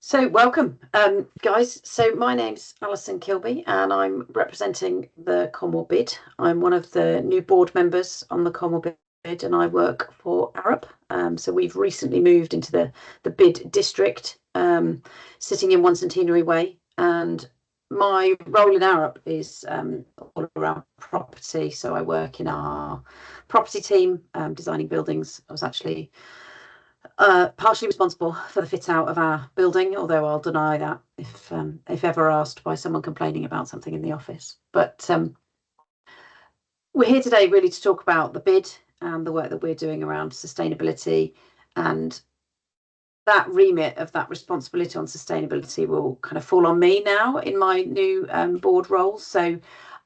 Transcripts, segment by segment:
So welcome, guys. So my name's Alison Kilby and I'm representing the Colmore bid. I'm one of the new board members on the Colmore bid and I work for Arup. So we've recently moved into the bid district, sitting in One Centenary Way. And my role in Arup is all around property. So I work in our property team, designing buildings. I was actually partially responsible for the fit out of our building, although I'll deny that if ever asked by someone complaining about something in the office. But we're here today really to talk about the bid and the work that we're doing around sustainability, and that remit of that responsibility on sustainability will kind of fall on me now in my new board role. So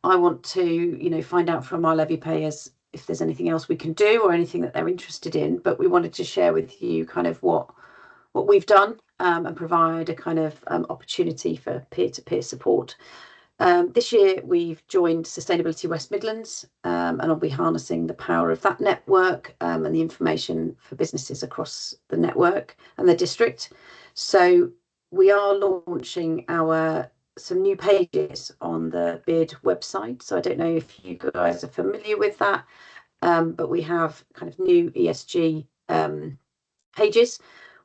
I want to, find out from our levy payers if there's anything else we can do or anything that they're interested in. But we wanted to share with you kind of what we've done and provide a kind of opportunity for peer-to-peer support. This year we've joined Sustainability West Midlands, and I'll be harnessing the power of that network and the information for businesses across the network and the district. So we are launching some new pages on the bid website. So I don't know if you guys are familiar with that, but we have kind of new ESG pages,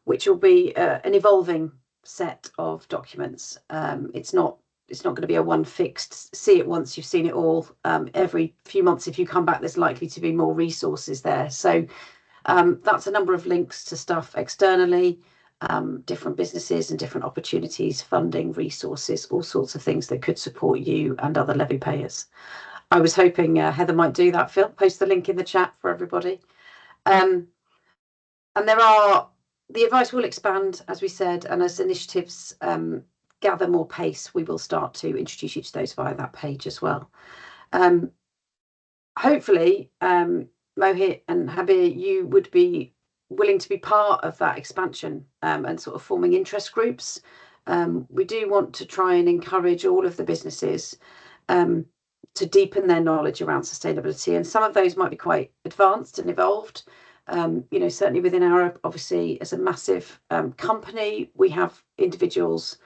which will be an evolving set of documents. It's not going to be a one fixed, see it once, you've seen it all. Every few months, if you come back, there's likely to be more resources there. So that's a number of links to stuff externally, different businesses and different opportunities, funding, resources, all sorts of things that could support you and other levy payers. I was hoping Heather might do that, Phil, post the link in the chat for everybody. And the advice will expand, as we said, and as initiatives gather more pace, we will start to introduce you to those via that page as well. Hopefully, Mohit and Habir, you would be willing to be part of that expansion and sort of forming interest groups. We do want to try and encourage all of the businesses to deepen their knowledge around sustainability, and some of those might be quite advanced and evolved. Certainly within Arup, obviously, as a massive company, we have individuals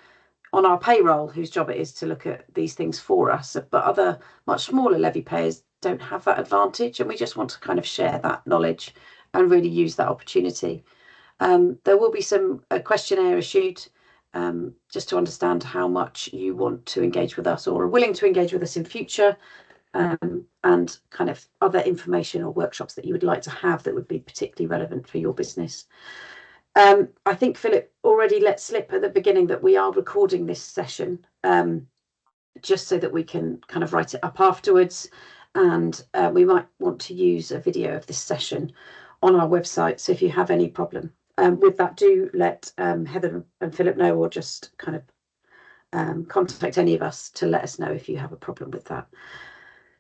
on our payroll whose job it is to look at these things for us, but other much smaller levy payers don't have that advantage, and we just want to kind of share that knowledge and really use that opportunity. There will be a questionnaire issued just to understand how much you want to engage with us or are willing to engage with us in future, and kind of other information or workshops that you would like to have that would be particularly relevant for your business. I think Philip already let slip at the beginning that we are recording this session, just so that we can kind of write it up afterwards, and we might want to use a video of this session on our website. So if you have any problem with that, do let Heather and Philip know, or just kind of contact any of us to let us know if you have a problem with that.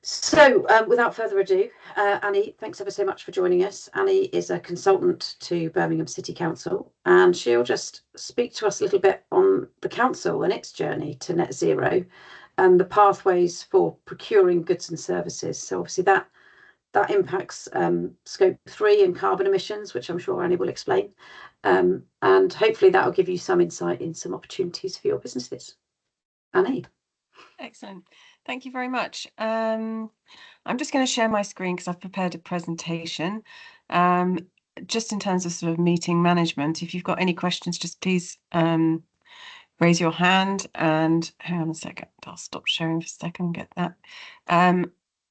So without further ado, Annie, thanks ever so much for joining us. Annie is a consultant to Birmingham City Council, and she'll just speak to us a little bit on the council and its journey to net zero and the pathways for procuring goods and services. So obviously that impacts scope 3 and carbon emissions, which I'm sure Annie will explain. And hopefully that will give you some insight in some opportunities for your businesses. Annie. Excellent. Thank you very much. I'm just going to share my screen because I've prepared a presentation. Just in terms of sort of meeting management, if you've got any questions, just please raise your hand, and hang on a second, I'll stop sharing for a second, get that.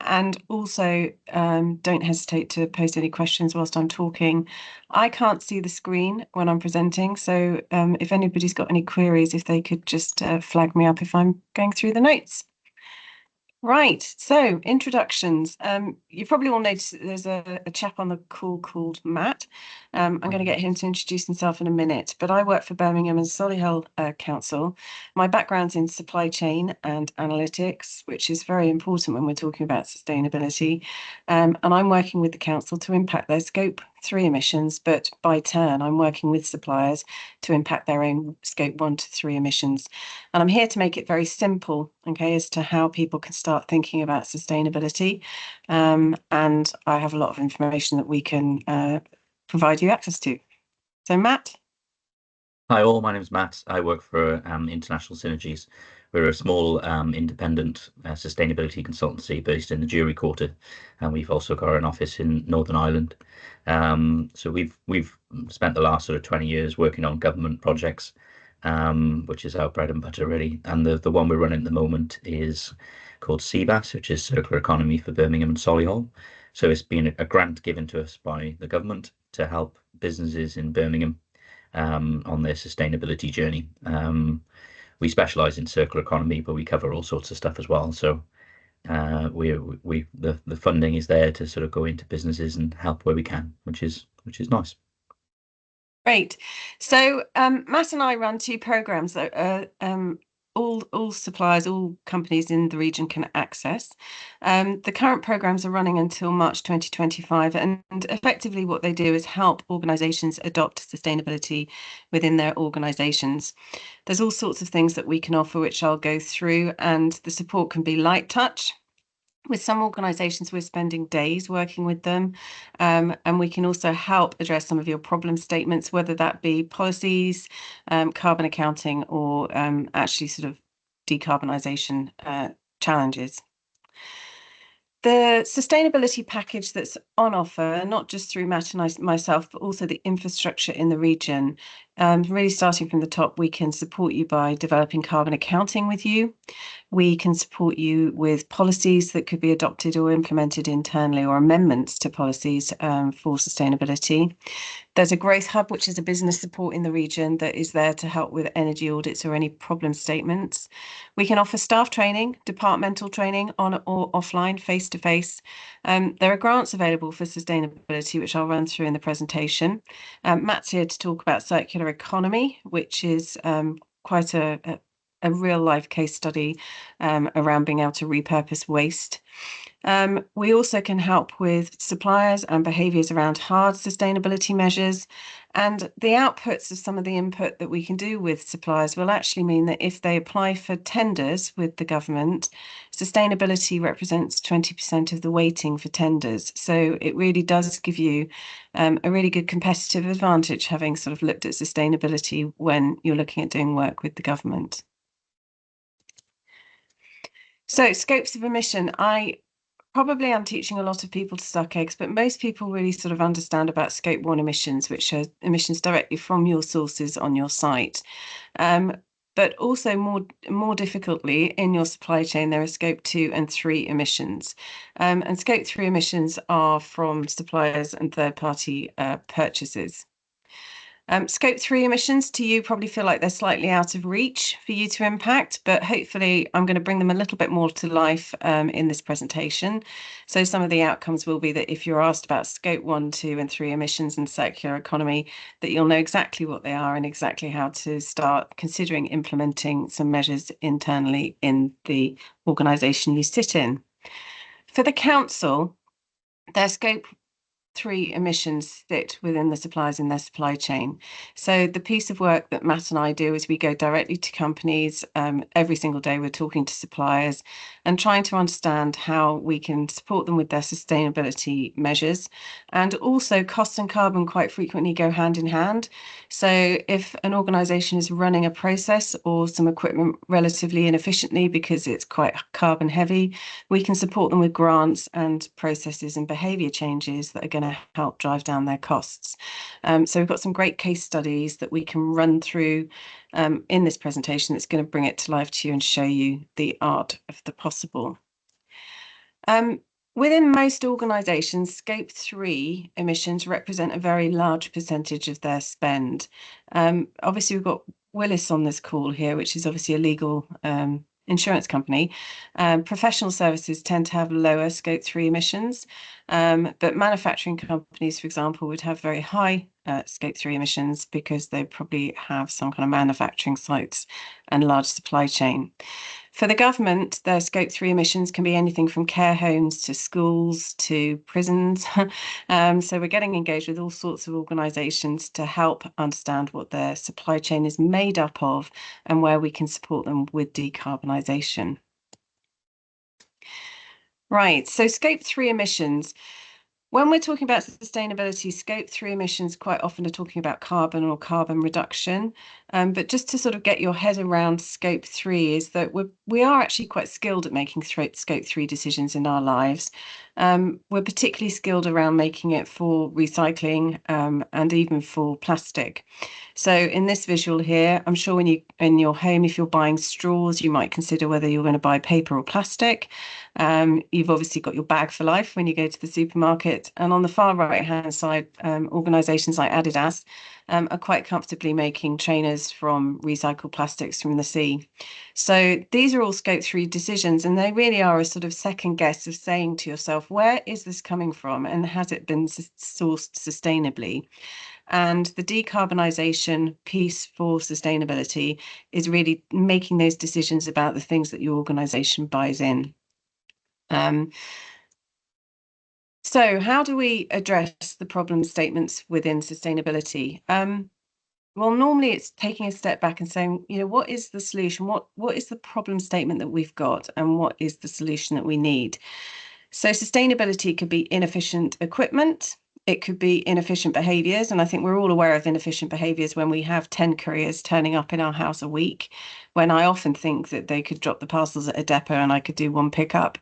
And also don't hesitate to post any questions whilst I'm talking. I can't see the screen when I'm presenting, so if anybody's got any queries, if they could just flag me up if I'm going through the notes. Right, so introductions. You probably all noticed that there's a chap on the call called Matt. I'm going to get him to introduce himself in a minute, but I work for Birmingham and Solihull Council. My background's in supply chain and analytics, which is very important when we're talking about sustainability. And I'm working with the council to impact their scope 3 emissions, but by turn, I'm working with suppliers to impact their own scope 1 to 3 emissions. And I'm here to make it very simple, okay, as to how people can start thinking about sustainability. And I have a lot of information that we can provide you access to. So, Matt. Hi all, my name's Matt. I work for International Synergies. We're a small independent sustainability consultancy based in the Jury Quarter, and we've also got an office in Northern Ireland. So we've spent the last sort of 20 years working on government projects, which is our bread and butter really. And the one we're running at the moment is called CBAS, which is Circular Economy for Birmingham and Solihull. So it's been a grant given to us by the government to help businesses in Birmingham on their sustainability journey. We specialize in circular economy, but we cover all sorts of stuff as well. So the funding is there to sort of go into businesses and help where we can, which is nice. Great. So Matt and I run two programs that all suppliers, all companies in the region can access. The current programs are running until March 2025, and effectively what they do is help organisations adopt sustainability within their organisations. There's all sorts of things that we can offer, which I'll go through, and the support can be light touch. With some organisations, we're spending days working with them, and we can also help address some of your problem statements, whether that be policies, carbon accounting, or actually sort of decarbonisation challenges. The sustainability package that's on offer, not just through Matt and myself, but also the infrastructure in the region, really starting from the top, we can support you by developing carbon accounting with you. We can support you with policies that could be adopted or implemented internally, or amendments to policies for sustainability. There's a growth hub, which is a business support in the region that is there to help with energy audits or any problem statements. We can offer staff training, departmental training on or offline, face to face. There are grants available for sustainability, which I'll run through in the presentation. Matt's here to talk about circular economy, which is quite a real life case study around being able to repurpose waste. We also can help with suppliers and behaviours around hard sustainability measures. And the outputs of some of the input that we can do with suppliers will actually mean that if they apply for tenders with the government, sustainability represents 20% of the weighting for tenders. So it really does give you a really good competitive advantage, having sort of looked at sustainability when you're looking at doing work with the government. So scopes of emission, I probably am teaching a lot of people to suck eggs, but most people really sort of understand about scope 1 emissions, which are emissions directly from your sources on your site. But also more difficultly in your supply chain, there are scope 2 and 3 emissions. And scope 3 emissions are from suppliers and third-party purchases. Scope 3 emissions to you probably feel like they're slightly out of reach for you to impact, but hopefully I'm going to bring them a little bit more to life in this presentation. So some of the outcomes will be that if you're asked about scope 1, 2 and 3 emissions and circular economy, that you'll know exactly what they are and exactly how to start considering implementing some measures internally in the organisation you sit in. For the council, their scope 3 emissions sit within the suppliers in their supply chain. So the piece of work that Matt and I do is we go directly to companies. Every single day we're talking to suppliers and trying to understand how we can support them with their sustainability measures. And also cost and carbon quite frequently go hand in hand. So if an organisation is running a process or some equipment relatively inefficiently because it's quite carbon heavy, we can support them with grants and processes and behaviour changes that are going to help drive down their costs. So we've got some great case studies that we can run through in this presentation that's going to bring it to life to you and show you the art of the possible. Within most organisations, scope 3 emissions represent a very large percentage of their spend. Obviously, we've got Willis on this call here, which is obviously a legal insurance company. Professional services tend to have lower scope 3 emissions, but manufacturing companies, for example, would have very high scope 3 emissions because they probably have some kind of manufacturing sites and large supply chain. For the government, their scope 3 emissions can be anything from care homes to schools to prisons. So we're getting engaged with all sorts of organisations to help understand what their supply chain is made up of and where we can support them with decarbonisation. Right, so scope 3 emissions. When we're talking about sustainability, scope 3 emissions quite often are talking about carbon or carbon reduction. But just to sort of get your head around scope 3 is that we are actually quite skilled at making scope 3 decisions in our lives. We're particularly skilled around making it for recycling and even for plastic. So in this visual here, I'm sure when you in your home, if you're buying straws, you might consider whether you're going to buy paper or plastic. You've obviously got your bag for life when you go to the supermarket. And on the far right-hand side, organisations like Adidas are quite comfortably making trainers from recycled plastics from the sea. So these are all scope 3 decisions, and they really are a sort of second guess of saying to yourself, where is this coming from and has it been sourced sustainably? And the decarbonisation piece for sustainability is really making those decisions about the things that your organisation buys in. So how do we address the problem statements within sustainability? Well, normally it's taking a step back and saying, what is the solution? What is the problem statement that we've got, and what is the solution that we need? So sustainability could be inefficient equipment. It could be inefficient behaviours. And I think we're all aware of inefficient behaviours when we have 10 couriers turning up in our house a week, when I often think that they could drop the parcels at a depot and I could do one pickup.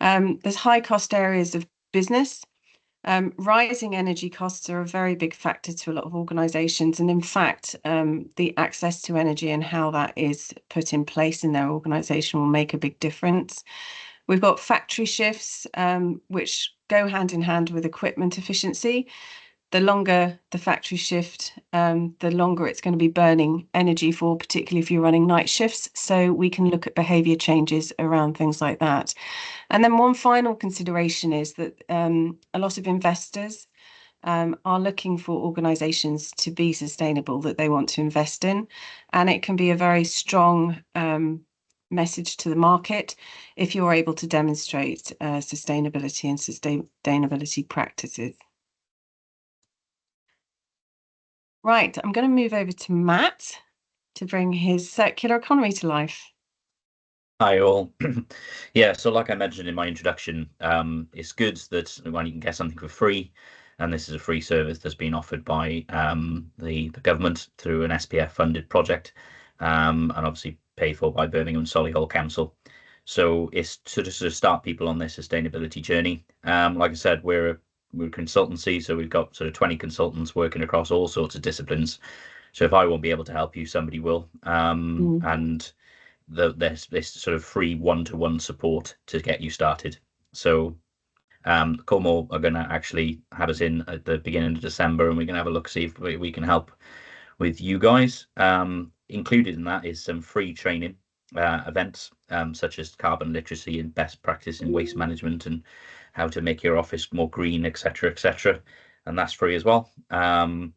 There's high cost areas of business. Rising energy costs are a very big factor to a lot of organisations. And in fact, the access to energy and how that is put in place in their organisation will make a big difference. We've got factory shifts, which go hand in hand with equipment efficiency. The longer the factory shift, the longer it's going to be burning energy for, particularly if you're running night shifts. So we can look at behaviour changes around things like that. And then one final consideration is that a lot of investors are looking for organisations to be sustainable, that they want to invest in. And it can be a very strong message to the market if you're able to demonstrate sustainability and sustainability practices. Right, I'm going to move over to Matt to bring his circular economy to life. Hi all. Yeah, so like I mentioned in my introduction, it's good that when you can get something for free, and this is a free service that's been offered by the government through an SPF funded project, and obviously paid for by Birmingham Solihull Council. So it's to sort of start people on their sustainability journey. Like I said, we're a consultancy, so we've got sort of 20 consultants working across all sorts of disciplines. So if I won't be able to help you, somebody will. And there's this sort of free one-to-one support to get you started. So Colmore are going to actually have us in at the beginning of December, and we're going to have a look, see if we can help with you guys. Included in that is some free training events, such as carbon literacy and best practice in waste management and how to make your office more green, etc., etc. And that's free as well. And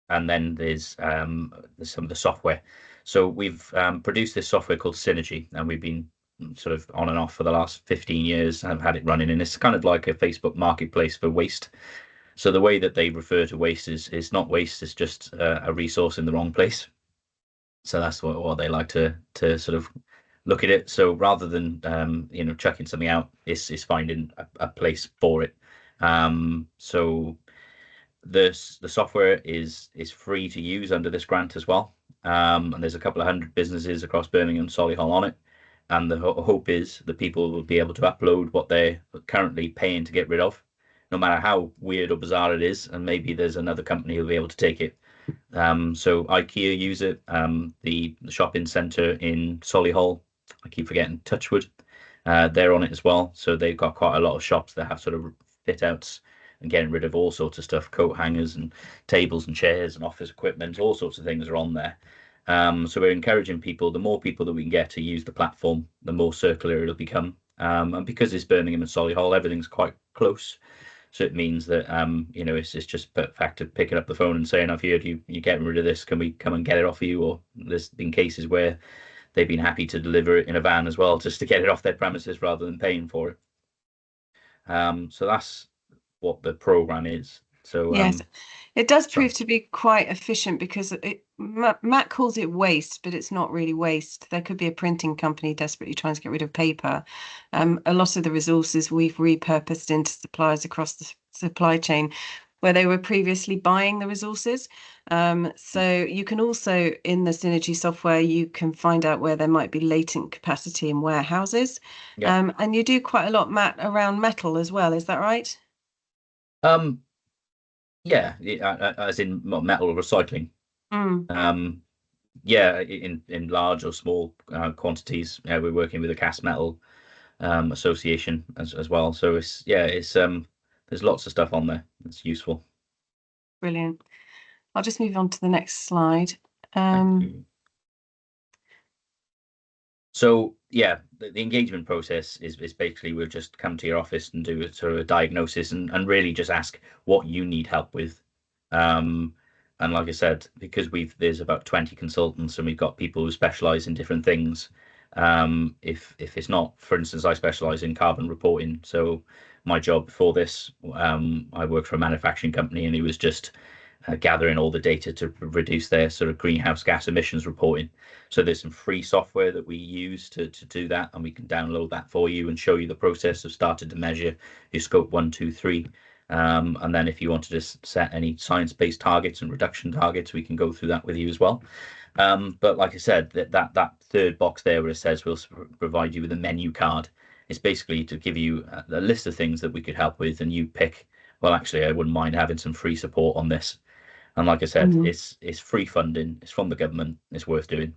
then there's some of the software. So we've produced this software called Synergy, and we've been sort of on and off for the last 15 years. I've had it running, and it's kind of like a Facebook marketplace for waste. So the way that they refer to waste is not waste, it's just a resource in the wrong place. So that's what they like to sort of look at it. So rather than chucking something out, it's finding a place for it. So the software is free to use under this grant as well. And there's a couple of hundred businesses across Birmingham, Solihull on it. And the hope is that people will be able to upload what they're currently paying to get rid of, no matter how weird or bizarre it is. And maybe there's another company who'll be able to take it. So IKEA use it. The shopping centre in Solihull, I keep forgetting, Touchwood, they're on it as well. So they've got quite a lot of shops that have sort of fit outs and getting rid of all sorts of stuff, coat hangers and tables and chairs and office equipment, all sorts of things are on there. So we're encouraging people, the more people that we can get to use the platform, the more circular it'll become. And because it's Birmingham and Solihull, everything's quite close. So it means that, it's just a fact of picking up the phone and saying, I've heard you're getting rid of this. Can we come and get it off you? Or there's been cases where they've been happy to deliver it in a van as well, just to get it off their premises rather than paying for it. So that's what the program is. So yes, it does prove to be quite efficient, because Matt calls it waste, but it's not really waste. There could be a printing company desperately trying to get rid of paper. A lot of the resources we've repurposed into suppliers across supply chain where they were previously buying the resources. So you can also, in the Synergy software, you can find out where there might be latent capacity in warehouses. Yeah. And you do quite a lot, Matt, around metal as well. Is that right? Yeah, as in metal recycling. Yeah, in large or small quantities. We're working with the Cast Metal Association as well. So it's there's lots of stuff on there that's useful. Brilliant. I'll just move on to the next slide. Thank you. So yeah, the engagement process is basically we'll just come to your office and do a sort of a diagnosis and really just ask what you need help with. And like I said, because there's about 20 consultants and we've got people who specialize in different things. If it's not, for instance, I specialize in carbon reporting. So my job before this, I worked for a manufacturing company and it was just gathering all the data to reduce their sort of greenhouse gas emissions reporting. So there's some free software that we use to do that, and we can download that for you and show you the process of starting to measure your scope 1, 2, 3. And then if you wanted to set any science-based targets and reduction targets, we can go through that with you as well. But like I said, that third box there where it says we'll provide you with a menu card, it's basically to give you a list of things that we could help with, and you pick, well, actually, I wouldn't mind having some free support on this. And like I said, it's free funding. It's from the government. It's worth doing.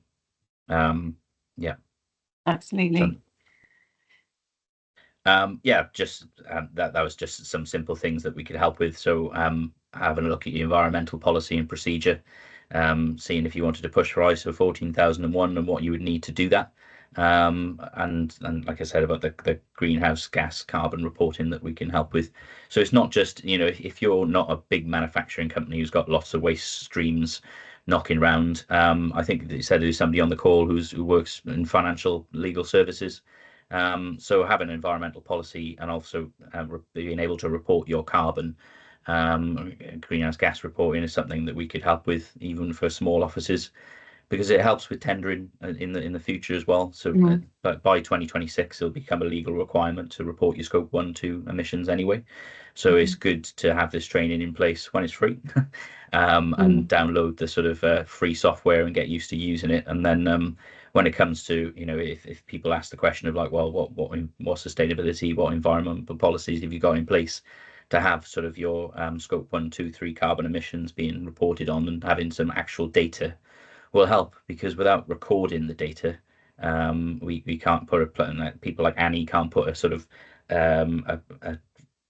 Yeah. Absolutely. Yeah, just that was just some simple things that we could help with. So having a look at your environmental policy and procedure, seeing if you wanted to push for ISO 14001 and what you would need to do that. And like I said about the greenhouse gas carbon reporting that we can help with. So it's not just, if you're not a big manufacturing company who's got lots of waste streams knocking around. I think they said there's somebody on the call who works in financial legal services. So having an environmental policy and also being able to report your carbon, greenhouse gas reporting is something that we could help with even for small offices, because it helps with tendering in the future as well. So but by 2026, it'll become a legal requirement to report your scope 1, 2 emissions anyway. So it's good to have this training in place when it's free, and download the sort of free software and get used to using it. And then when it comes to, if people ask the question of like, well, what sustainability, what environmental policies have you got in place to have sort of your scope 1, 2, 3 carbon emissions being reported on, and having some actual data will help, because without recording the data, we can't put a plan. Like people like Annie can't put a sort of a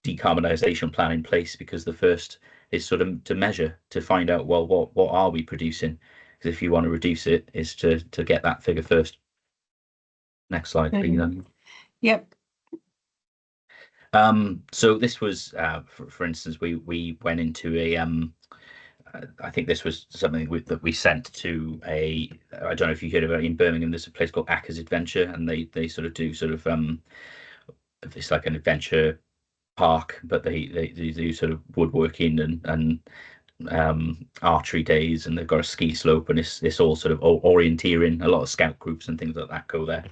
decarbonisation plan in place, because the first is sort of to measure, to find out, well, what are we producing? Because if you want to reduce it, is to get that figure first. Next slide, please. Yep. So this was, for instance, we went into a I think this was something that we sent to I don't know if you heard about it, in Birmingham, there's a place called Acker's Adventure, and they sort of do sort of it's like an adventure park, but they do sort of woodworking and archery days, and they've got a ski slope, and it's all sort of orienteering. A lot of scout groups and things like that go there.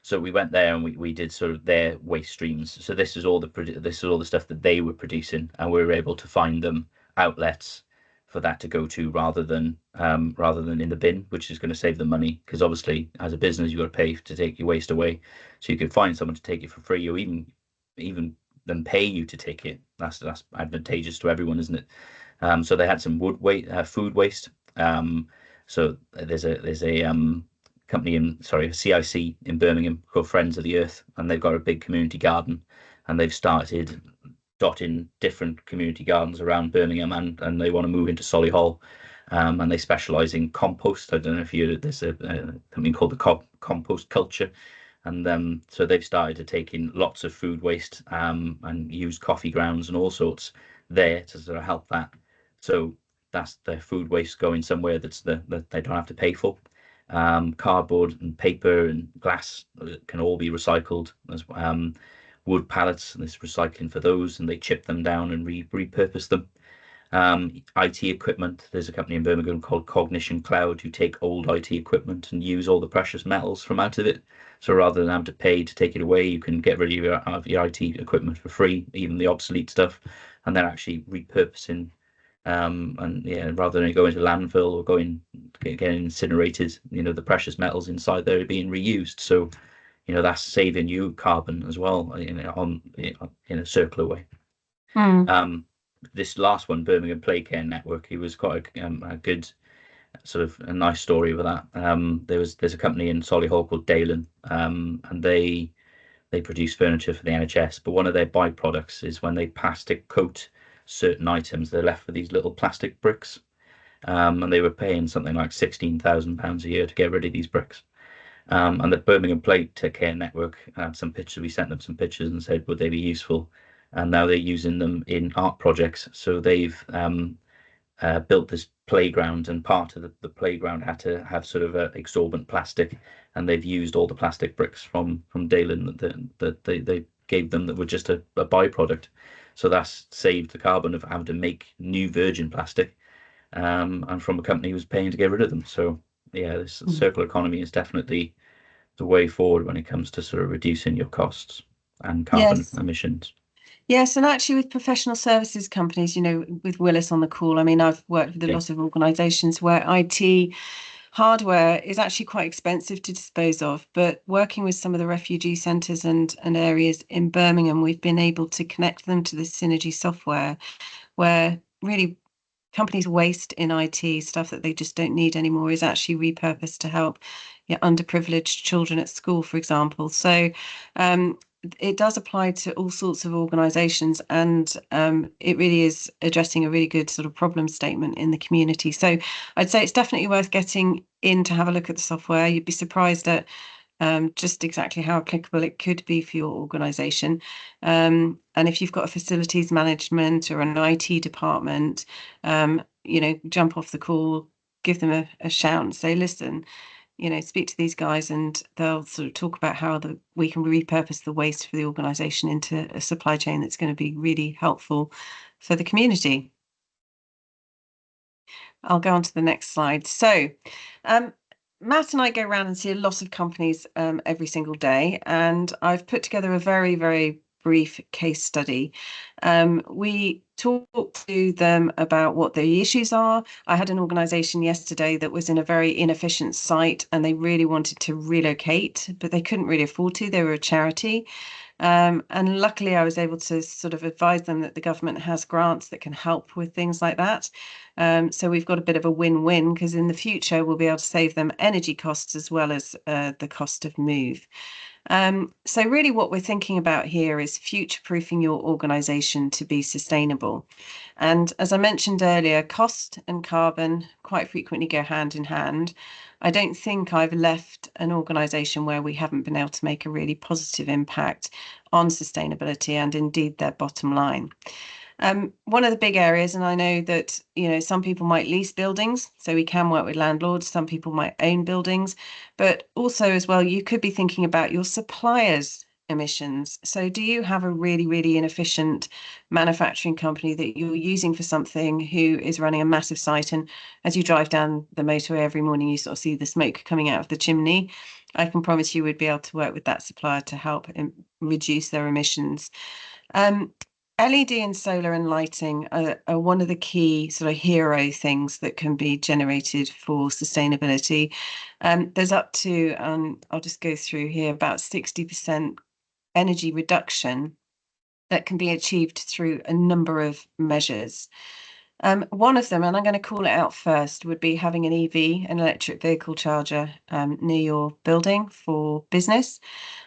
So we went there and we did sort of their waste streams. So this is all the stuff that they were producing, and we were able to find them outlets for that to go to, rather than in the bin, which is going to save them money, because obviously as a business you've got to pay to take your waste away. So you could find someone to take it for free, or even them pay you to take it. That's advantageous to everyone, isn't it? So they had some food waste. So there's a company CIC in Birmingham called Friends of the Earth, and they've got a big community garden, and they've started dotting different community gardens around Birmingham, and they want to move into Solihull, and they specialise in compost. I don't know if there's something called the compost culture, and so they've started to take in lots of food waste and use coffee grounds and all sorts there to sort of help that. So that's their food waste going somewhere that they don't have to pay for. Cardboard and paper and glass can all be recycled as wood pallets, and there's recycling for those, and they chip them down and repurpose them. IT equipment. There's a company in Birmingham called Cognition Cloud who take old IT equipment and use all the precious metals from out of it. So rather than have to pay to take it away, you can get rid of your IT equipment for free, even the obsolete stuff, and then actually repurposing. And yeah, rather than go into landfill or getting incinerated, the precious metals inside there are being reused. So, that's saving you carbon as well, in a circular way. This last one, Birmingham Play Care Network, it was quite a good sort of a nice story with that. There's a company in Solihull called Dalen, and they produce furniture for the NHS, but one of their byproducts is when they plastic coat certain items, they're left with these little plastic bricks, and they were paying something like £16,000 a year to get rid of these bricks. And the Birmingham Play Care Network had some pictures. We sent them some pictures and said, would they be useful? And now they're using them in art projects. So they've built this playground, and part of the playground had to have sort of exorbitant plastic, and they've used all the plastic bricks from Dalen that they gave them that were just a byproduct. So that's saved the carbon of having to make new virgin plastic, and from a company who was paying to get rid of them. So yeah, this circular economy is definitely the way forward when it comes to sort of reducing your costs and carbon emissions. Yes, and actually with professional services companies, with Willis on the call, I mean, I've worked with a lot of organisations where IT hardware is actually quite expensive to dispose of, but working with some of the refugee centres and areas in Birmingham, we've been able to connect them to the Synergy software, where really companies' waste in IT, stuff that they just don't need anymore, is actually repurposed to help underprivileged children at school, for example. So it does apply to all sorts of organisations, and it really is addressing a really good sort of problem statement in the community. So I'd say it's definitely worth getting in to have a look at the software. You'd be surprised at just exactly how applicable it could be for your organisation. And if you've got a facilities management or an IT department, jump off the call, give them a shout and say, listen, speak to these guys, and they'll sort of talk about how we can repurpose the waste for the organisation into a supply chain that's going to be really helpful for the community. I'll go on to the next slide. So Matt and I go around and see a lot of companies every single day, and I've put together a very, very brief case study. We talk to them about what the issues are. I had an organisation yesterday that was in a very inefficient site, and they really wanted to relocate, but they couldn't really afford to. They were a charity. And luckily, I was able to sort of advise them that the government has grants that can help with things like that. So we've got a bit of a win-win, because in the future, we'll be able to save them energy costs as well as the cost of move. So really what we're thinking about here is future-proofing your organisation to be sustainable. And as I mentioned earlier, cost and carbon quite frequently go hand in hand. I don't think I've left an organisation where we haven't been able to make a really positive impact on sustainability and indeed their bottom line. One of the big areas, and I know that, some people might lease buildings, so we can work with landlords. Some people might own buildings, but also as well, you could be thinking about your suppliers' emissions. So do you have a really, really inefficient manufacturing company that you're using for something who is running a massive site, and as you drive down the motorway every morning, you sort of see the smoke coming out of the chimney? I can promise you would be able to work with that supplier to help reduce their emissions. LED and solar and lighting are one of the key sort of hero things that can be generated for sustainability. There's up to, I'll just go through here, about 60% energy reduction that can be achieved through a number of measures. One of them, and I'm going to call it out first, would be having an EV, an electric vehicle charger, near your building for business.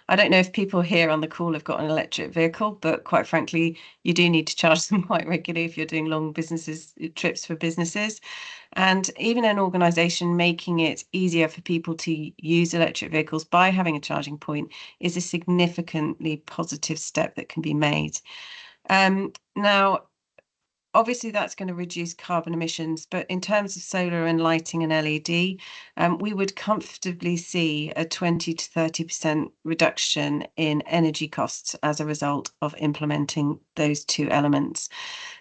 I don't know if people here on the call have got an electric vehicle, but quite frankly, you do need to charge them quite regularly if you're doing long trips for businesses. And even an organisation making it easier for people to use electric vehicles by having a charging point is a significantly positive step that can be made. Now, obviously that's going to reduce carbon emissions, but in terms of solar and lighting and LED, we would comfortably see a 20 to 30% reduction in energy costs as a result of implementing those two elements.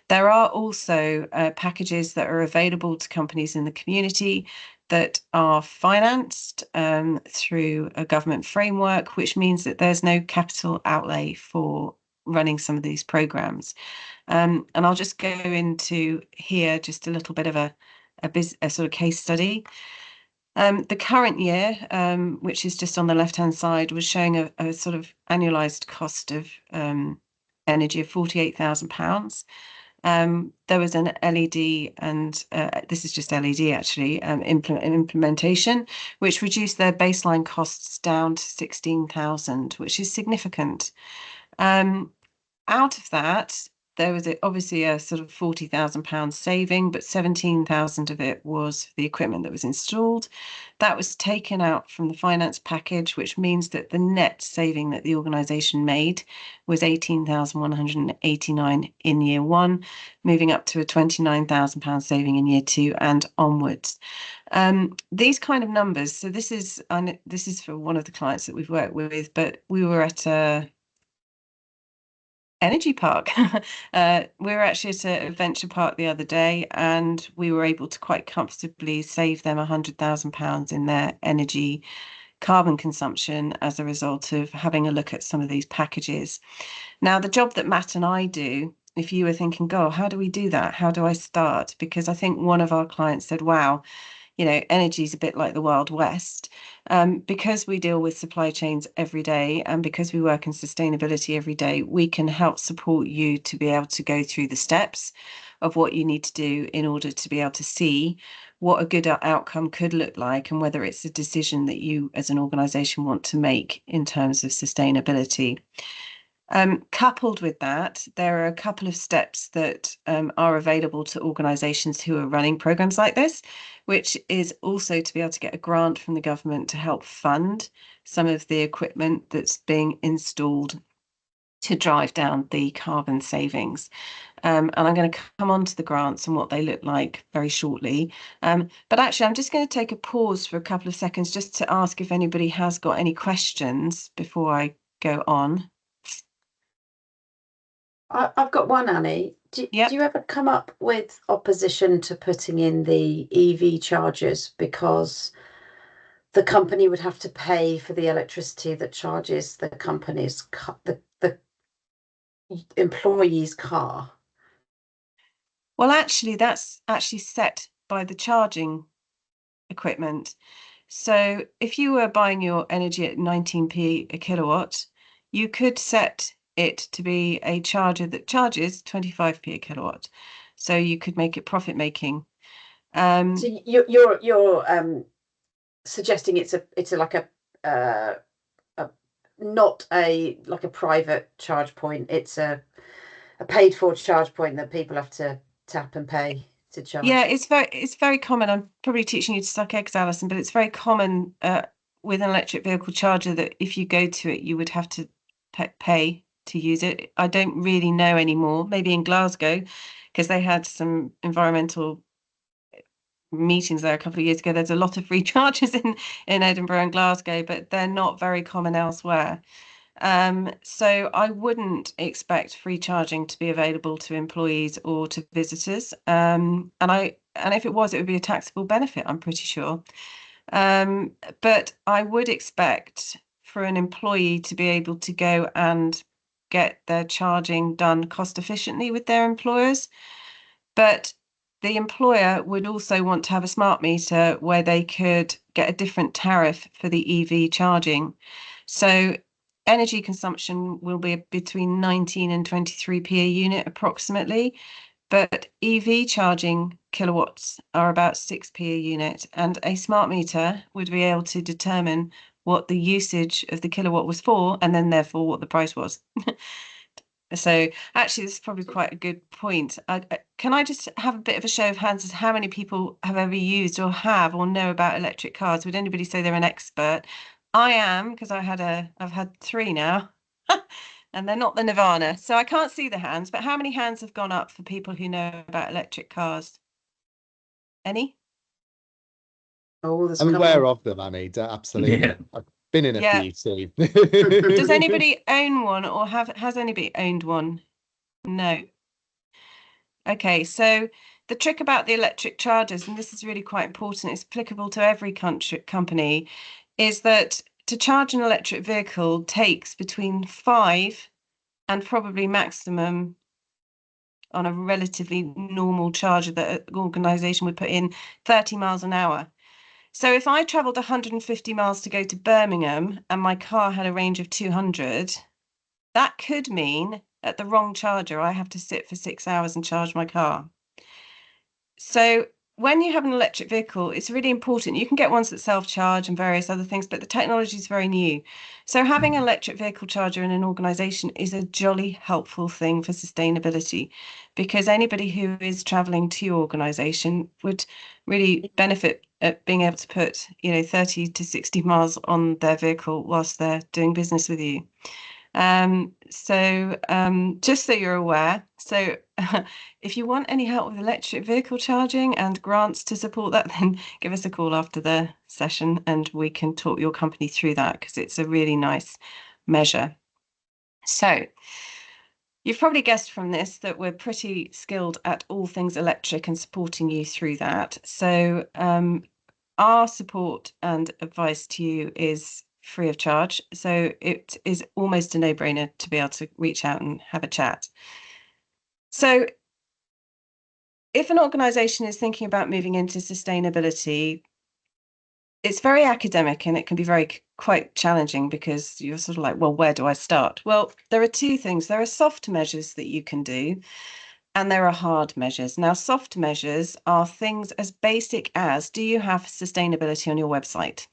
There are also packages that are available to companies in the community that are financed through a government framework, which means that there's no capital outlay for running some of these programs. And I'll just go into here just a little bit of a sort of case study. The current year, which is just on the left-hand side, was showing a sort of annualized cost of energy of £48,000. There was an LED, and this is just LED actually, implementation, which reduced their baseline costs down to 16,000, which is significant. Out of that, there was obviously a sort of £40,000 saving, but 17,000 of it was the equipment that was installed. That was taken out from the finance package, which means that the net saving that the organisation made was 18,189 in year one, moving up to a £29,000 saving in year two and onwards. These kind of numbers. So this is for one of the clients that we've worked with, but we were at a energy park. We were actually at a venture park the other day, and we were able to quite comfortably save them £100,000 in their energy carbon consumption as a result of having a look at some of these packages. Now, the job that Matt and I do, if you were thinking, "Go, how do we do that? How do I start?" Because I think one of our clients said, "Wow, energy is a bit like the Wild West." Because we deal with supply chains every day, and because we work in sustainability every day, we can help support you to be able to go through the steps of what you need to do in order to be able to see what a good outcome could look like and whether it's a decision that you as an organisation want to make in terms of sustainability. Coupled with that, there are a couple of steps that are available to organisations who are running programmes like this, which is also to be able to get a grant from the government to help fund some of the equipment that's being installed to drive down the carbon savings. And I'm going to come on to the grants and what they look like very shortly. But actually, I'm just going to take a pause for a couple of seconds just to ask if anybody has got any questions before I go on. I've got one, Annie. Do you ever come up with opposition to putting in the EV chargers because the company would have to pay for the electricity that charges the company's the employee's car? Well, actually, that's actually set by the charging equipment. So if you were buying your energy at 19p a kilowatt, you could set it to be a charger that charges 25p a kilowatt. So you could make it profit making. So you're suggesting it's like a not a like a private charge point. It's a paid for charge point that people have to tap and pay to charge. Yeah, it's very common. I'm probably teaching you to suck eggs, Alison, but it's very common with an electric vehicle charger that if you go to it, you would have to pay to use it. I don't really know anymore. Maybe in Glasgow, because they had some environmental meetings there a couple of years ago. There's a lot of free chargers in Edinburgh and Glasgow, but they're not very common elsewhere. So I wouldn't expect free charging to be available to employees or to visitors. And if it was, it would be a taxable benefit, I'm pretty sure. But I would expect for an employee to be able to go and get their charging done cost efficiently with their employers. But the employer would also want to have a smart meter where they could get a different tariff for the EV charging. So energy consumption will be between 19 and 23p a unit approximately, but EV charging kilowatts are about 6p a unit, and a smart meter would be able to determine what the usage of the kilowatt was for, and then therefore what the price was. So actually, this is probably quite a good point. Can I just have a bit of a show of hands as how many people have ever used or have or know about electric cars? Would anybody say they're an expert? I am, because I've had 3 now. and they're not the nirvana. So I can't see the hands, but how many hands have gone up for people who know about electric cars? Any? Oh, there's a I'm couple. aware of them, Annie. Absolutely. Yeah. I've been in a Yeah. few too. Does anybody own one, or has anybody owned one? No. Okay, so the trick about the electric chargers, and this is really quite important, it's applicable to every company, is that to charge an electric vehicle takes between 5 and probably maximum on a relatively normal charger that an organisation would put in 30 miles an hour. So if I travelled 150 miles to go to Birmingham and my car had a range of 200, that could mean at the wrong charger, I have to sit for 6 hours and charge my car. So when you have an electric vehicle, it's really important. You can get ones that self-charge and various other things, but the technology is very new. So having an electric vehicle charger in an organisation is a jolly helpful thing for sustainability, because anybody who is travelling to your organisation would really benefit at being able to put, 30 to 60 miles on their vehicle whilst they're doing business with you. Just so you're aware, so if you want any help with electric vehicle charging and grants to support that, then give us a call after the session and we can talk your company through that, because it's a really nice measure. So you've probably guessed from this that we're pretty skilled at all things electric and supporting you through that. So our support and advice to you is free of charge. So it is almost a no-brainer to be able to reach out and have a chat. So if an organisation is thinking about moving into sustainability, it's very academic and it can be quite challenging, because you're sort of like, well, where do I start? Well, there are two things. There are soft measures that you can do, and there are hard measures. Now, soft measures are things as basic as, do you have sustainability on your website?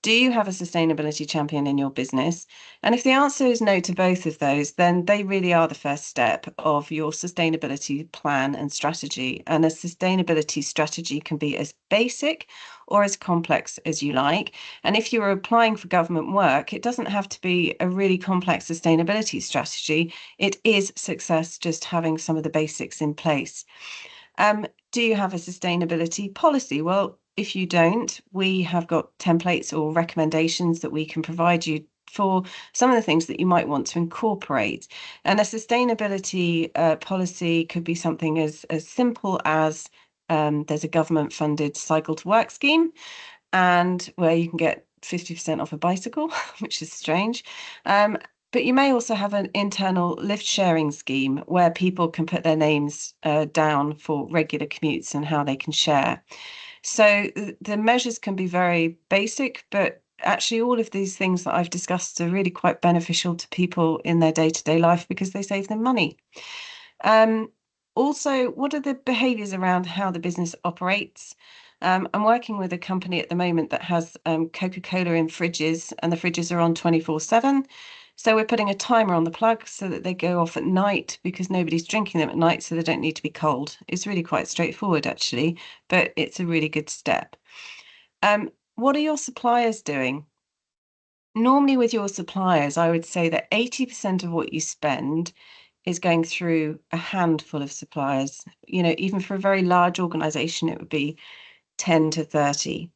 Do you have a sustainability champion in your business? And if the answer is no to both of those, then they really are the first step of your sustainability plan and strategy. And a sustainability strategy can be as basic or as complex as you like. And if you're applying for government work, it doesn't have to be a really complex sustainability strategy. It is success just having some of the basics in place. Do you have a sustainability policy? Well, if you don't, we have got templates or recommendations that we can provide you for some of the things that you might want to incorporate. And a sustainability policy could be something as simple as there's a government funded cycle to work scheme, and where you can get 50% off a bicycle, which is strange. But you may also have an internal lift sharing scheme where people can put their names down for regular commutes and how they can share. So the measures can be very basic, but actually all of these things that I've discussed are really quite beneficial to people in their day-to-day life because they save them money. Also, what are the behaviours around how the business operates? I'm working with a company at the moment that has Coca-Cola in fridges, and the fridges are on 24/7. So we're putting a timer on the plug so that they go off at night, because nobody's drinking them at night, so they don't need to be cold. It's really quite straightforward, actually, but it's a really good step. What are your suppliers doing? Normally with your suppliers, I would say that 80% of what you spend is going through a handful of suppliers. Even for a very large organization, it would be 10 to 30.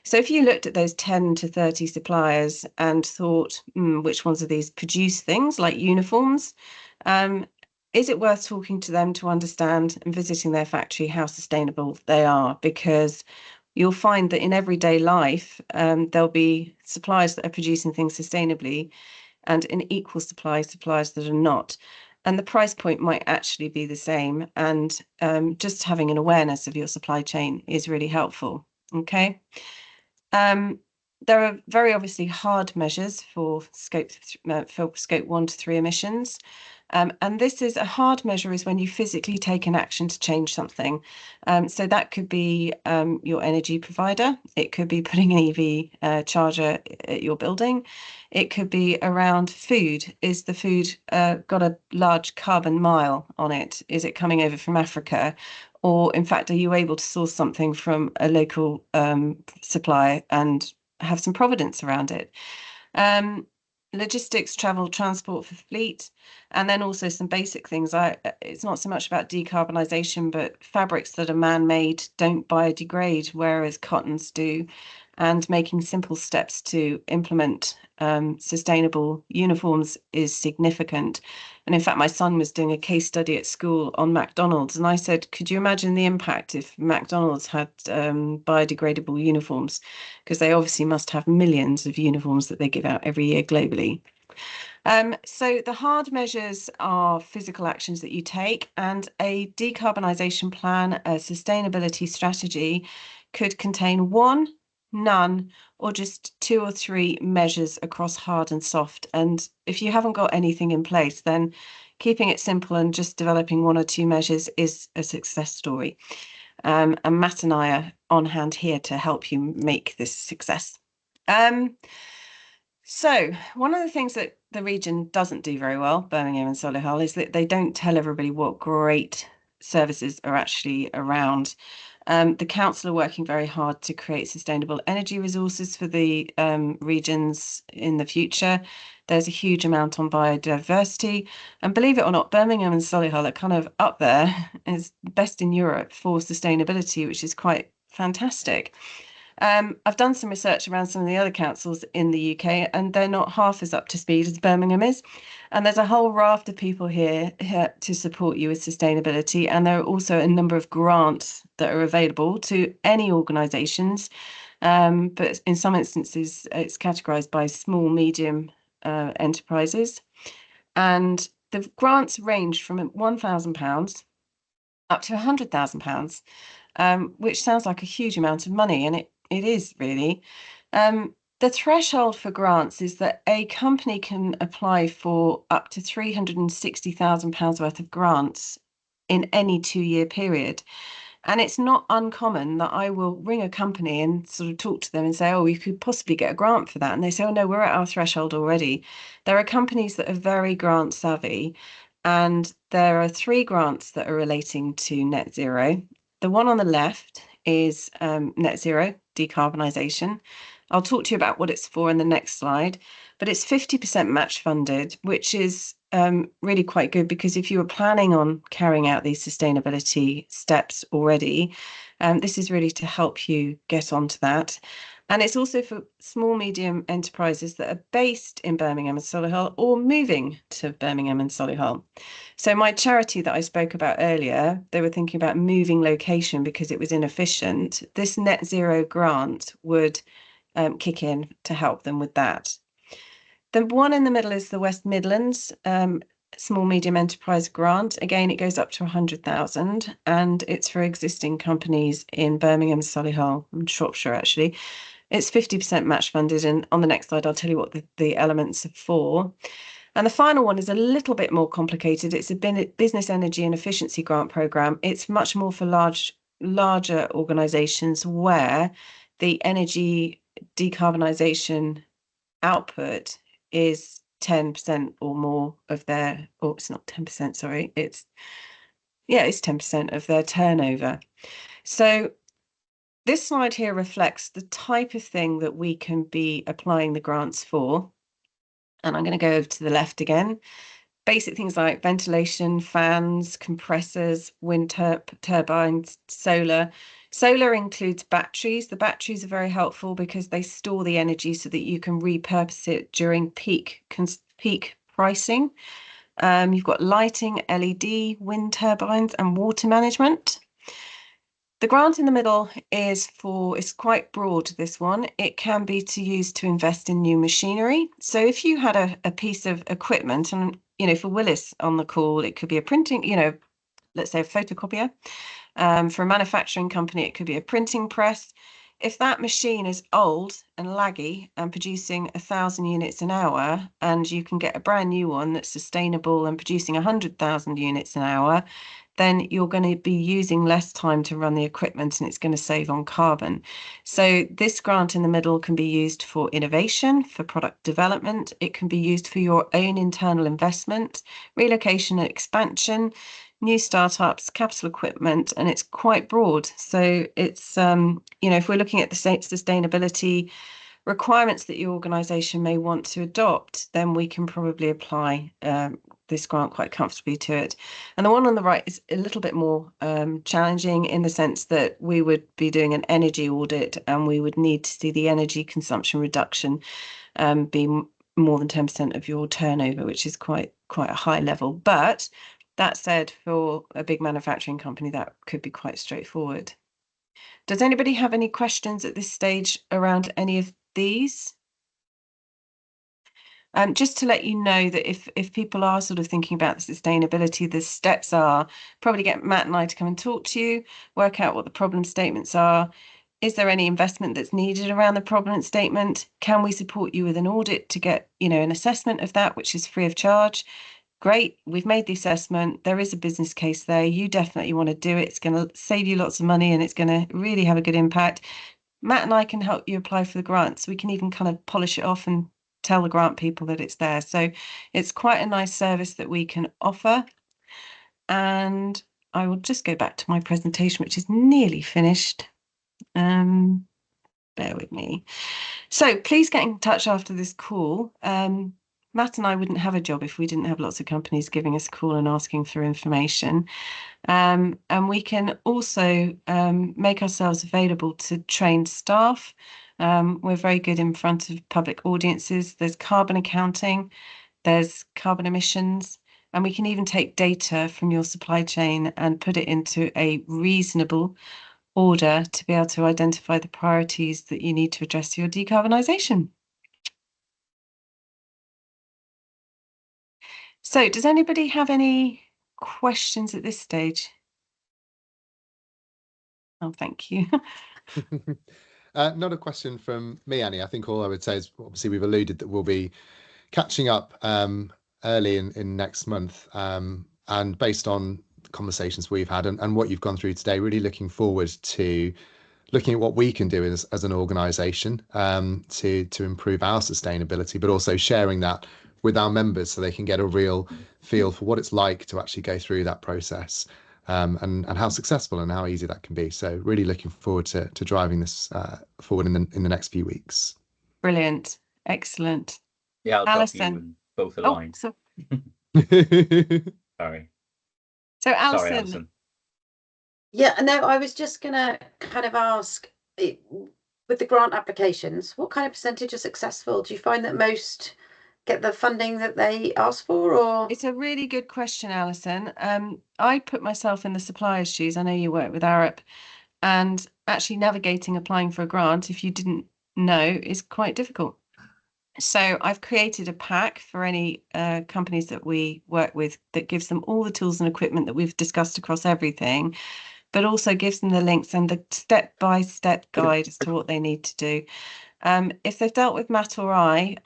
So if you looked at those 10 to 30 suppliers and thought, which ones of these produce things like uniforms? Is it worth talking to them to understand and visiting their factory how sustainable they are? Because you'll find that in everyday life, there'll be suppliers that are producing things sustainably, and in equal supply, suppliers that are not. And the price point might actually be the same. And just having an awareness of your supply chain is really helpful. Okay. There are very obviously hard measures for scope 1 to 3 emissions. And this is a hard measure is when you physically take an action to change something. So that could be your energy provider. It could be putting an EV charger at your building. It could be around food. Is the food got a large carbon mile on it? Is it coming over from Africa? Or in fact, are you able to source something from a local supplier and have some provenance around it? logistics, travel, transport for fleet, and then also some basic things. It's not so much about decarbonisation, but fabrics that are man-made don't biodegrade, whereas cottons do, and making simple steps to implement sustainable uniforms is significant. And in fact, my son was doing a case study at school on McDonald's, and I said, could you imagine the impact if McDonald's had biodegradable uniforms? Because they obviously must have millions of uniforms that they give out every year globally. So the hard measures are physical actions that you take, and a decarbonisation plan, a sustainability strategy could contain one, none, or just 2 or 3 measures across hard and soft. And if you haven't got anything in place, then keeping it simple and just developing 1 or 2 measures is a success story. And Matt and I are on hand here to help you make this success. So one of the things that the region doesn't do very well, Birmingham and Solihull, is that they don't tell everybody what great services are actually around. The council are working very hard to create sustainable energy resources for the regions in the future. There's a huge amount on biodiversity, and believe it or not, Birmingham and Solihull are kind of up there as best in Europe for sustainability, which is quite fantastic. I've done some research around some of the other councils in the UK, and they're not half as up to speed as Birmingham is. And there's a whole raft of people here to support you with sustainability. And there are also a number of grants that are available to any organisations. But in some instances, it's categorised by small, medium enterprises. And the grants range from £1,000 up to £100,000, which sounds like a huge amount of money, and it is really. The threshold for grants is that a company can apply for up to £360,000 worth of grants in any 2-year period. And it's not uncommon that I will ring a company and sort of talk to them and say, oh, you could possibly get a grant for that. And they say, oh, no, we're at our threshold already. There are companies that are very grant savvy, and there are 3 grants that are relating to net zero. The one on the left is net zero decarbonisation. I'll talk to you about what it's for in the next slide, but it's 50% match funded, which is really quite good, because if you were planning on carrying out these sustainability steps already, this is really to help you get onto that. And it's also for small, medium enterprises that are based in Birmingham and Solihull or moving to Birmingham and Solihull. So my charity that I spoke about earlier, they were thinking about moving location because it was inefficient. This net zero grant would kick in to help them with that. The one in the middle is the West Midlands Small Medium Enterprise Grant. Again, it goes up to 100,000, and it's for existing companies in Birmingham, Solihull, and Shropshire, actually. It's 50% match funded, and on the next slide, I'll tell you what the elements are for. And the final one is a little bit more complicated. It's a business energy and efficiency grant programme. It's much more for larger organisations where the energy decarbonisation output is 10% or more of their, or it's not 10%, sorry, it's 10% of their turnover. So this slide here reflects the type of thing that we can be applying the grants for. And I'm going to go over to the left again. Basic things like ventilation, fans, compressors, wind turbines, solar. Solar includes batteries. The batteries are very helpful because they store the energy so that you can repurpose it during peak pricing. You've got lighting, LED, wind turbines, and water management. The grant in the middle is it's quite broad, this one. It can be used to invest in new machinery. So if you had a piece of equipment, and for Willis on the call, it could be a printing, let's say a photocopier. For a manufacturing company, it could be a printing press. If that machine is old and laggy and producing 1,000 units an hour, and you can get a brand new one that's sustainable and producing 100,000 units an hour, then you're going to be using less time to run the equipment, and it's going to save on carbon. So this grant in the middle can be used for innovation, for product development. It can be used for your own internal investment, relocation and expansion, new startups, capital equipment, and it's quite broad. So it's, if we're looking at the sustainability requirements that your organisation may want to adopt, then we can probably apply this grant quite comfortably to it. And the one on the right is a little bit more challenging in the sense that we would be doing an energy audit and we would need to see the energy consumption reduction be more than 10% of your turnover, which is quite a high level. But that said, for a big manufacturing company, that could be quite straightforward. Does anybody have any questions at this stage around any of these? Just to let you know that if people are sort of thinking about the sustainability, the steps are probably get Matt and I to come and talk to you, work out what the problem statements are. Is there any investment that's needed around the problem statement? Can we support you with an audit to get, an assessment of that, which is free of charge? Great, we've made the assessment. There is a business case there. You definitely want to do it. It's going to save you lots of money and it's going to really have a good impact. Matt and I can help you apply for the grants. We can even kind of polish it off and tell the grant people that it's there. So it's quite a nice service that we can offer. And I will just go back to my presentation, which is nearly finished. Bear with me. So please get in touch after this call. Matt and I wouldn't have a job if we didn't have lots of companies giving us a call and asking for information. And we can also make ourselves available to trained staff. We're very good in front of public audiences. There's carbon accounting, there's carbon emissions, and we can even take data from your supply chain and put it into a reasonable order to be able to identify the priorities that you need to address your decarbonisation. So does anybody have any questions at this stage? Oh, thank you. Not a question from me, Annie. I think all I would say is obviously we've alluded that we'll be catching up early in next month, and based on the conversations we've had and what you've gone through today, really looking forward to looking at what we can do as an organisation to improve our sustainability, but also sharing that with our members so they can get a real feel for what it's like to actually go through that process, and how successful and how easy that can be. So really looking forward to driving this forward in the next few weeks. Brilliant. Excellent. Yeah, I'll Alison. drop you in both aligned. So, Sorry. So Sorry, Alison. Alison. Yeah, no, I was just going to kind of ask, with the grant applications, what kind of percentage are successful? Do you find that most get the funding that they ask for, or? It's a really good question, Alison. I put myself in the supplier's shoes. I know you work with Arup, and actually navigating applying for a grant, if you didn't know, is quite difficult. So I've created a pack for any companies that we work with that gives them all the tools and equipment that we've discussed across everything, but also gives them the links and the step-by-step guide as to what they need to do. If they've dealt with Matt or I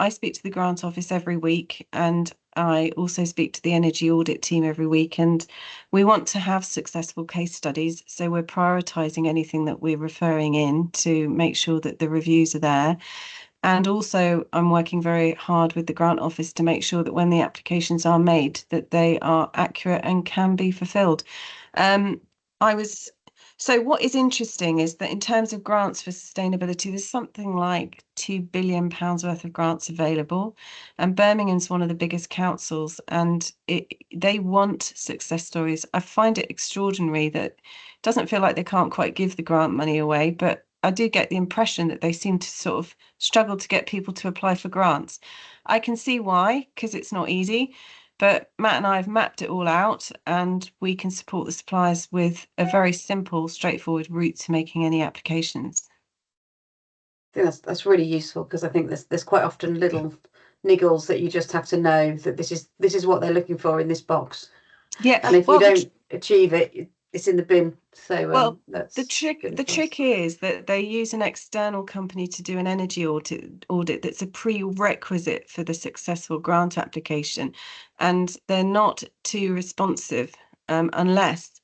speak to the grant office every week, and I also speak to the energy audit team every week, and we want to have successful case studies. So we're prioritising anything that we're referring in to make sure that the reviews are there. And also I'm working very hard with the grant office to make sure that when the applications are made, that they are accurate and can be fulfilled. So what is interesting is that in terms of grants for sustainability, there's something like £2 billion worth of grants available. And Birmingham's one of the biggest councils, and they want success stories. I find it extraordinary that it doesn't feel like they can't quite give the grant money away, but I do get the impression that they seem to sort of struggle to get people to apply for grants. I can see why, because it's not easy. But Matt and I have mapped it all out, and we can support the suppliers with a very simple, straightforward route to making any applications. I think that's really useful, because I think there's quite often little niggles that you just have to know that this is what they're looking for in this box. Yeah, and if you don't achieve it, it's in the bin. So that's the trick is that they use an external company to do an energy audit that's a prerequisite for the successful grant application, and they're not too responsive unless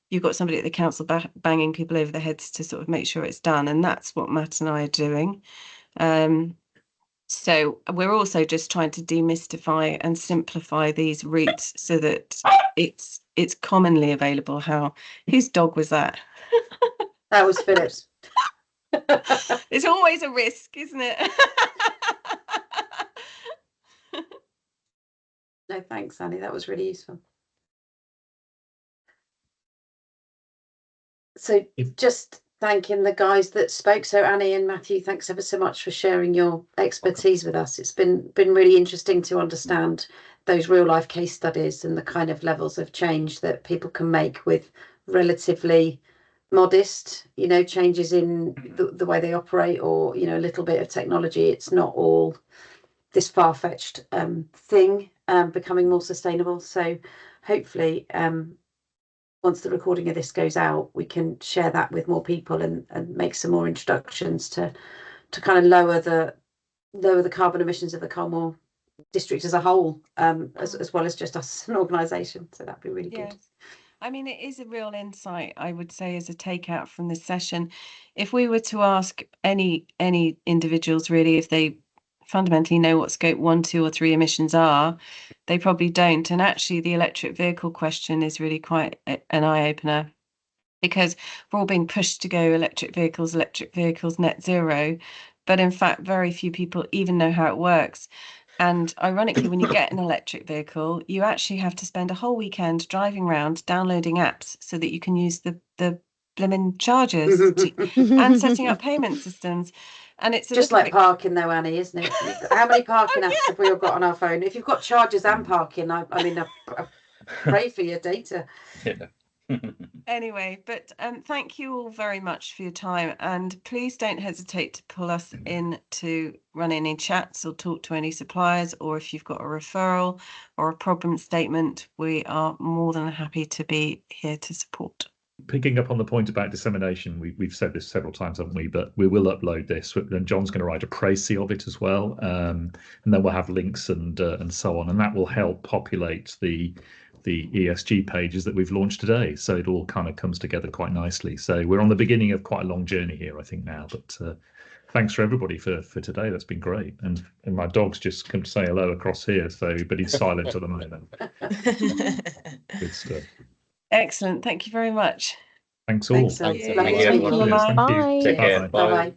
you've got somebody at the council banging people over the heads to sort of make sure it's done, and that's what Matt and I are doing. So we're also just trying to demystify and simplify these routes so that it's commonly available. Whose dog was that? That was Philip's. It's always a risk, isn't it? No, thanks, Annie. That was really useful. So just thanking the guys that spoke. So Annie and Matthew, thanks ever so much for sharing your expertise with us. It's been really interesting to understand those real life case studies and the kind of levels of change that people can make with relatively modest, changes in the way they operate, or, a little bit of technology. It's not all this far-fetched thing becoming more sustainable. So hopefully once the recording of this goes out, we can share that with more people and make some more introductions to kind of lower the carbon emissions of the Colmore district as a whole, as well as just us as an organisation. So that'd be really good. I mean, it is a real insight, I would say, as a takeout from this session. If we were to ask any individuals, really, if they fundamentally know what scope 1, 2 or 3 emissions are, they probably don't. And actually the electric vehicle question is really quite an eye-opener, because we're all being pushed to go electric vehicles, net zero, but in fact very few people even know how it works. And ironically, when you get an electric vehicle, you actually have to spend a whole weekend driving around downloading apps so that you can use the blimmin' chargers and setting up payment systems. And it's just like parking, though, Annie, isn't it? How many parking apps have we all got on our phone? If you've got chargers and parking, I mean, I pray for your data. Yeah. Anyway, but thank you all very much for your time, and please don't hesitate to pull us in to run any chats or talk to any suppliers, or if you've got a referral or a problem statement, we are more than happy to be here to support. Picking up on the point about dissemination, we've said this several times, haven't we? But we will upload this, and John's going to write a précis of it as well, and then we'll have links and so on, and that will help populate the ESG pages that we've launched today. So it all kind of comes together quite nicely. So we're on the beginning of quite a long journey here, I think, now. But thanks for everybody for today. That's been great. And my dog's just come to say hello across here. So, but he's silent at the moment. Good stuff. Excellent. Thank you very much. Thanks all. Excellent. Thank you, everyone. Bye. Thank you. Take care. Bye.